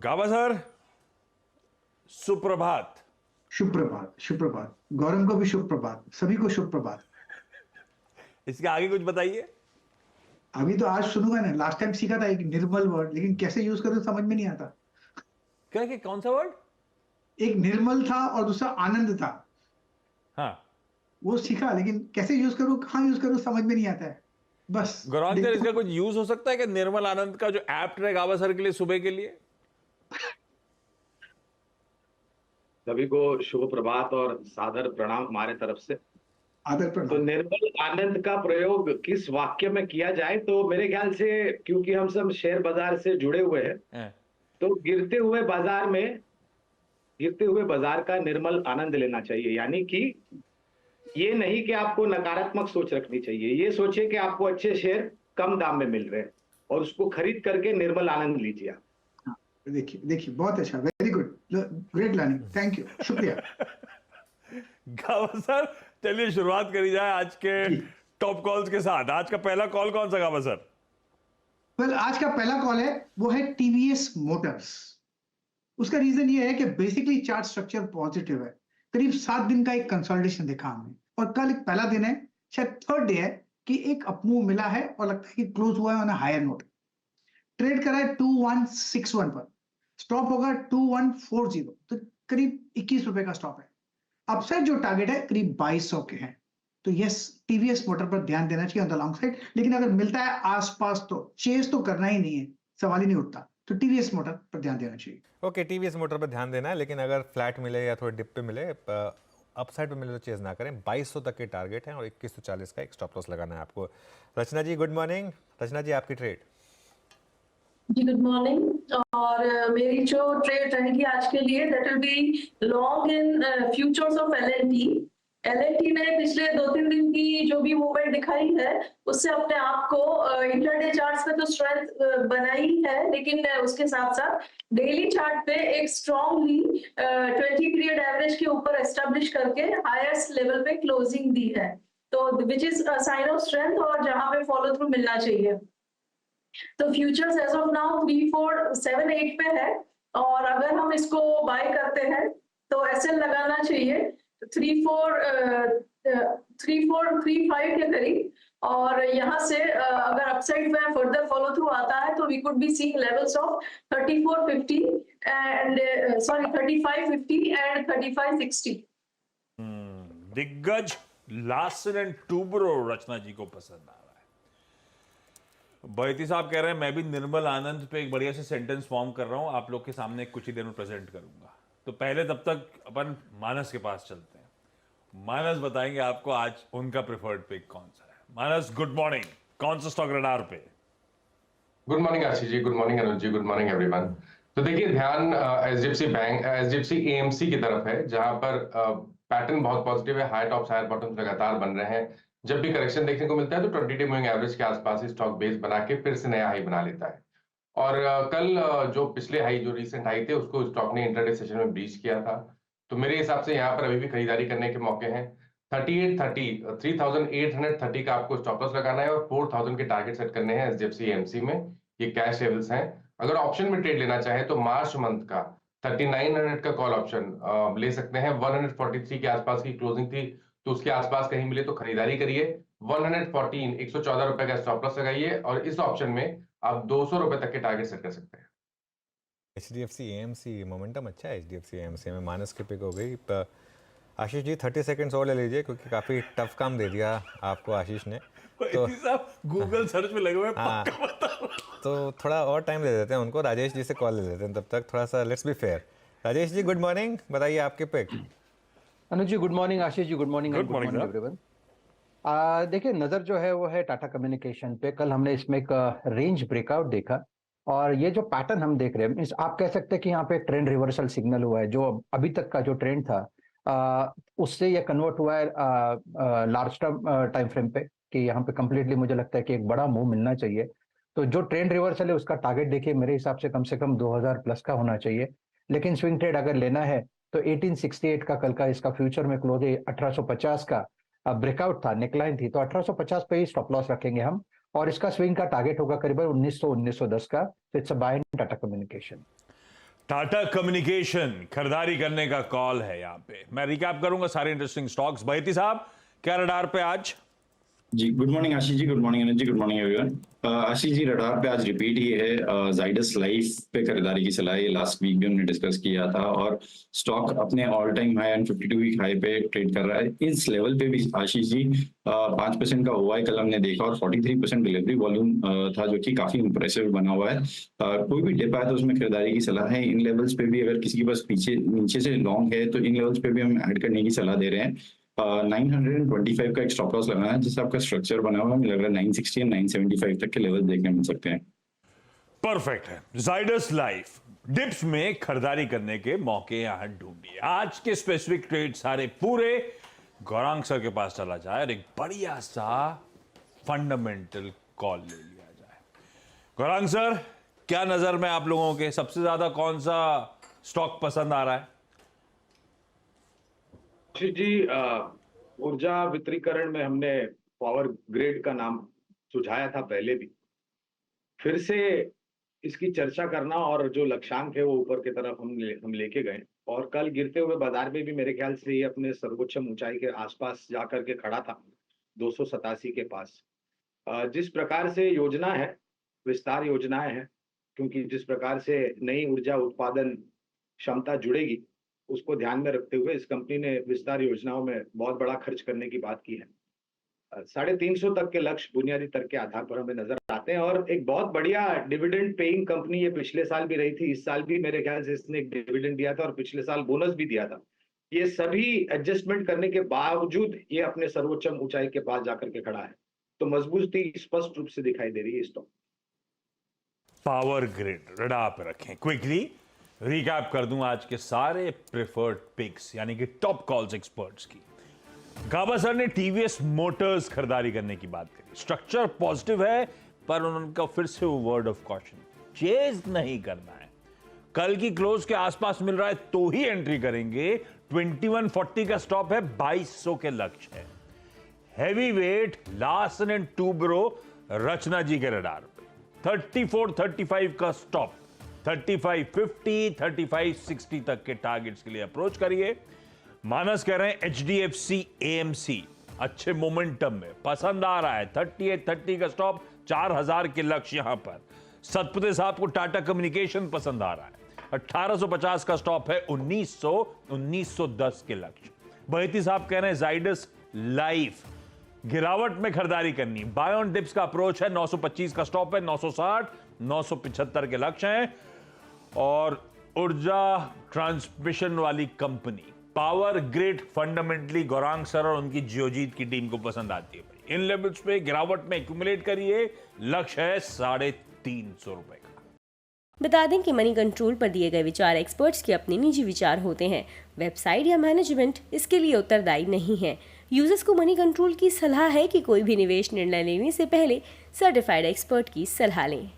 गाबा sir, सुप्रभात। शुभ प्रभात, शुभ प्रभात। गौरव को भी शुभ प्रभात, सभी को शुभ प्रभात। इसके आगे कुछ बताइए। अभी तो आज सुनूंगा ना, लास्ट टाइम सीखा था एक निर्मल वर्ड, लेकिन कैसे यूज करूं समझ में नहीं आता। क्या कि कौन सा वर्ड? एक निर्मल था और दूसरा आनंद था, हाँ, वो सीखा, लेकिन कैसे यूज करूं, कहाँ यूज करूं समझ में नहीं आता है। बस गौरव सर, देखता इसका हूं। कुछ यूज हो सकता है कि निर्मल आनंद का जो ऐप है गाबा सर के लिए सुबह के लिए? सभी को शुभ प्रभात और सादर प्रणाम हमारे तरफ से। आदर तो प्रणाम। निर्मल आनंद का प्रयोग किस वाक्य में किया जाए, तो मेरे ख्याल से क्योंकि हम सब शेयर बाजार से जुड़े हुए हैं, हाँ। तो गिरते हुए बाजार का निर्मल आनंद लेना चाहिए। यानी कि ये नहीं कि आपको नकारात्मक सोच रखनी चाहिए, ये सोचिए कि आपको अच्छे शेयर कम दाम में मिल रहे हैं और उसको खरीद करके निर्मल आनंद लीजिए आप। हाँ, देखिए देखिए, बहुत अच्छा, very good, great learning, thank you, शुक्रिया। गाबा सर, चलिए शुरुआत करी जाए आज के जी। टॉप कॉल्स के साथ। आज का पहला कॉल कौन सा गाबा सर? वेल, आज का पहला कॉल है, वो है टीवीएस मोटर्स। उसका रीजन ये है कि बेसिकली चार्ट स्ट्रक्चर पॉजिटिव है। करीब 7 दिन का एक कंसोलिडेशन देखा हमने, और कल एक पहला दिन है, शायद थर्ड डे है, कि एक अपमूव मिला है और लगता है कि क्लोज हुआ है on a higher note. Trade करा है 2161 पर, स्टॉप होगा 2140, तो करीब 21 रुपए का स्टॉप है। अपसाइड जो टारगेट है करीब 2200 के हैं। तो यस, टीवीएस मोटर पर ध्यान देना चाहिए ऑन द लॉन्ग साइड, लेकिन अगर मिलता है आसपास तो चेस तो करना ही नहीं है, सवाल ही नहीं उठता। तो टीवीएस मोटर पर ध्यान देना चाहिए। ओके, टीवीएस मोटर पर ध्यान देना है, लेकिन अगर फ्लैट मिले या थोड़े डिप पे मिले, अपसाइड पे मिले तो चेज ना करें। 2200 तक के टारगेट हैं और 2140 का एक स्टॉप लॉस लगाना है आपको। रचना जी गुड मॉर्निंग। रचना जी, आपकी ट्रेड। जी गुड मॉर्निंग। और मेरी जो ट्रेड रहेगी आज के लिए, that will be long in futures of LNT. LNT ने पिछले 2-3 दिन की जो भी मूवमेंट दिखाई है, उससे अपने आप को इंटरडे चार्ट्स में तो स्ट्रेंथ बनाई है, लेकिन उसके साथ साथ डेली चार्ट पे एक स्ट्रॉन्गली 20 पीरियड एवरेज के ऊपर एस्टेब्लिश करके हाईएस्ट लेवल पे क्लोजिंग दी है, तो which is sine of strength और जहां पे फॉलो थ्रू मिलना चाहिए। तो फ्यूचर्स एज ऑफ नाउ 3478 पे है, और अगर हम इसको बाय करते हैं तो एसएल लगाना चाहिए 3435 के करीब। और यहाँ से अगर अपसाइड में फर्दर फॉलो थ्रू आता है तो we could be seeing levels of 3450 and 3550 and 3560। दिग्गज लार्सन एंड टूब्रो रचना जी को पसंद आ रहा है। बैती साहब कह रहे हैं मैं भी निर्मल आनंद पे एक बढ़िया से सेंटेंस फॉर्म कर रहा हूं, आप लोग के सामने कुछ ही देर में प्रेजेंट करूंगा। तो पहले तब तक अपन मानस के पास चलते हैं। मानस बताएंगे आपको आज उनका प्रेफर्ड पिक कौन सा है। मानस गुड मॉर्निंग, कौन सा स्टॉक रडार पे? Good morning Ashish ji, good morning अनुज जी, गुड मॉर्निंग एवरीवन। तो देखिए, ध्यान एचडीएफसी बैंक, एचडीएफसी एएमसी की तरफ है, जहां पर पैटर्न बहुत पॉजिटिव है। हाई टॉप्स हायर बॉटम्स लगातार बन रहे हैं। जब भी करेक्शन देखने को मिलता है तो 20 डे मूविंग एवरेज के आसपास ही स्टॉक बेस बना के फिर से नया हाई बना लेता है। और कल जो पिछले हाई, जो रिसेंट हाई थे, उसको स्टॉक ने इंट्राडे सेशन में ब्रीच किया था। तो मेरे हिसाब से यहाँ पर अभी भी खरीदारी करने के मौके हैं। 3830 का आपको स्टॉप लॉस लगाना है और 4000 के टारगेट सेट करने हैं एचडीएफसी एएमसी में। ये कैश लेवल्स हैं। अगर ऑप्शन में ट्रेड लेना चाहे तो मार्च मंथ का 3900 का कॉल ऑप्शन ले सकते हैं। 143 के आसपास की क्लोजिंग थी, तो उसके आसपास कहीं मिले तो खरीदारी करिए। 114 114 रुपए का स्टॉप लॉस लगाइए और इस ऑप्शन में आप 200 रुपए तक के टारगेट सेट कर सकते हैं। एचडीएफसी एएमसी मोमेंटम अच्छा है। एचडीएफसी एएमसी में मानस की पिक हो गई। आशीष जी 30 सेकंड्स और ले लीजिए, क्योंकि काफ़ी टफ काम दे दिया आपको आशीष ने। तो साहब गूगल सर्च में लगे हुए हैं, हाँ, पक्का बताओ। तो थोड़ा और टाइम दे देते हैं उनको। राजेश जी से कॉल ले लेते हैं तब तक, थोड़ा सा let's be fair. Rajesh ji good morning, बताइए आपके pick. Anuj ji good morning, Ashish ji good morning, Good morning, sir. Everyone. देखिए, नज़र जो है वो है टाटा कम्युनिकेशन पे। कल हमने इसमें एक रेंज ब्रेकआउट देखा, और ये जो पैटर्न हम देख रहे हैं, आप कह सकते हैं कि यहाँ पे ट्रेंड रिवर्सल सिग्नल हुआ है। जो अभी तक का जो ट्रेंड था उससे ये कन्वर्ट हुआ है लार्ज टर्म टाइम फ्रेम पे, कि यहाँ पे कंप्लीटली मुझे लगता है कि एक बड़ा मूव मिलना चाहिए। तो जो ट्रेंड रिवर्सल है उसका टारगेट देखिए, मेरे हिसाब से कम 2000 प्लस का होना चाहिए। लेकिन स्विंग ट्रेड अगर लेना है तो 1868 का कल का इसका फ्यूचर में क्लोज है। 1850 का ब्रेकआउट था, नेकलाइन थी, तो 1850 पे ही स्टॉप लॉस रखेंगे हम। और इसका स्विंग का टारगेट होगा करीबन 1900 1910 का। तो it's a buy in Tata communication. Tata communication खरीदारी करने का कॉल है यहां पे। मैं रिकैप करूंगा सारे इंटरेस्टिंग स्टॉक्स। बहती साहब, क्या रडार पे आज? जी good morning Ashish ji, good morning Anil ji, good morning everyone. Ashish ji radar पे आज रिपीट ही है, जाइडस लाइफ पे खरीदारी की सलाह। ये लास्ट वीक भी हमने डिस्कस किया था और स्टॉक अपने all time high and 52 week high पे ट्रेड कर रहा है। इस लेवल पे भी आशीष जी 5% का ओआई कल हमने देखा और 43% डिलीवरी वॉल्यूम था, जो कि काफी इंप्रेसिव बना हुआ है। कोई भी डिप आए तो उसमें खरीदारी की सलाह है। इन लेवल्स पे भी अगर किसी के पास पीछे नीचे से लॉन्ग है तो इन लेवल्स पे भी हम ऐड करने की सलाह दे रहे हैं। 925 का एक स्टॉप लॉस लगाना है, जिससे आपका स्ट्रक्चर बना हुआ है। मुझे लग रहा है 960 और 975 तक के लेवल देखने मिल सकते हैं। परफेक्ट है। जाइडस लाइफ डिप्स में खरीदारी करने के मौके यहां ढूंढिए। आज के स्पेसिफिक ट्रेड सारे पूरे गौरांग सर के पास चला जाए और एक बढ़िया सा फंडामेंटल कॉल ले लिया जाए। गौरांग सर, क्या नजर में आप लोगों के सबसे ज्यादा कौन सा स्टॉक पसंद आ रहा है? जी, ऊर्जा वितरीकरण में हमने पावर ग्रिड का नाम सुझाया था पहले भी। फिर से इसकी चर्चा करना और जो लक्ष्यांक है वो ऊपर की तरफ हम लेके गए और कल गिरते हुए बाजार में भी मेरे ख्याल से ये अपने सर्वोच्च ऊंचाई के आसपास जाकर के खड़ा था, 287 के पास। जिस प्रकार से योजना है, विस्तार योजनाएं हैं, क्योंकि जिस प्रकार से नई ऊर्जा उत्पादन क्षमता जुड़ेगी उसको ध्यान में रखते हुए इस कंपनी ने विस्तार योजनाओं में बहुत बड़ा खर्च करने की बात की है। 350 तक के लक्ष्य बुनियादी तर्क के आधार पर हमें नजर आते हैं और एक बहुत बढ़िया डिविडेंड पेइंग कंपनी ये पिछले साल भी रही थी। इस साल भी मेरे ख्याल से इसने एक डिविडेंड दिया था और पिछले साल बोनस भी दिया था। ये सभी एडजस्टमेंट करने के बावजूद ये अपने सर्वोच्च ऊंचाई के पास जाकर के खड़ा है, तो मजबूती स्पष्ट रूप से दिखाई दे रही है स्टॉक। पावर ग्रिड रडार पे रखें। क्विकली रिकैप कर दूं आज के सारे प्रेफर्ड पिक्स यानी कि टॉप कॉल्स एक्सपर्ट्स की। गाबा सर ने टीवीएस मोटर्स खरीदारी करने की बात करी। स्ट्रक्चर पॉजिटिव है पर उनका फिर से वो वर्ड ऑफ कॉशन, चेज नहीं करना है। कल की क्लोज के आसपास मिल रहा है तो ही एंट्री करेंगे। 2140 का स्टॉप है, 2200 के लक्ष्य है। Heavy weight Larsen and Toubro Rachna ji के रडार पे 3435 का स्टॉप, 3550 3560 तक के टारगेट्स के लिए अप्रोच करिए। मानस कह रहे हैं HDFC AMC अच्छे मोमेंटम में पसंद आ रहा है, 3830 का स्टॉप, 4000 के लक्ष्य यहां पर। सतपते साहब को टाटा कम्युनिकेशन पसंद आ रहा है, 1850 का स्टॉप है, 1900 1910 के लक्ष्य। बहती साहब कह रहे हैं जाइडस लाइफ गिरावट में खरीदारी करनी, बाय ऑन डिप्स का अप्रोच है, 925 का स्टॉप है, 960 975 के लक्ष्य हैं। और ऊर्जा ट्रांसमिशन वाली company power grid fundamentally Gaurang sir और उनकी जियोजीत की टीम को पसंद आती है भाई। इन लेवल्स पे गिरावट में एक्यूमुलेट करिए, लक्ष्य है 350 रुपए का। बता दें कि मनी कंट्रोल पर दिए गए विचार एक्सपर्ट्स के अपने निजी विचार होते हैं। वेबसाइट या मैनेजमेंट इसके लिए उत्तरदायी नहीं है। यूजर्स को मनी कंट्रोल की सलाह है कि कोई भी निवेश निर्णय लेने से पहले सर्टिफाइड एक्सपर्ट की सलाह लें।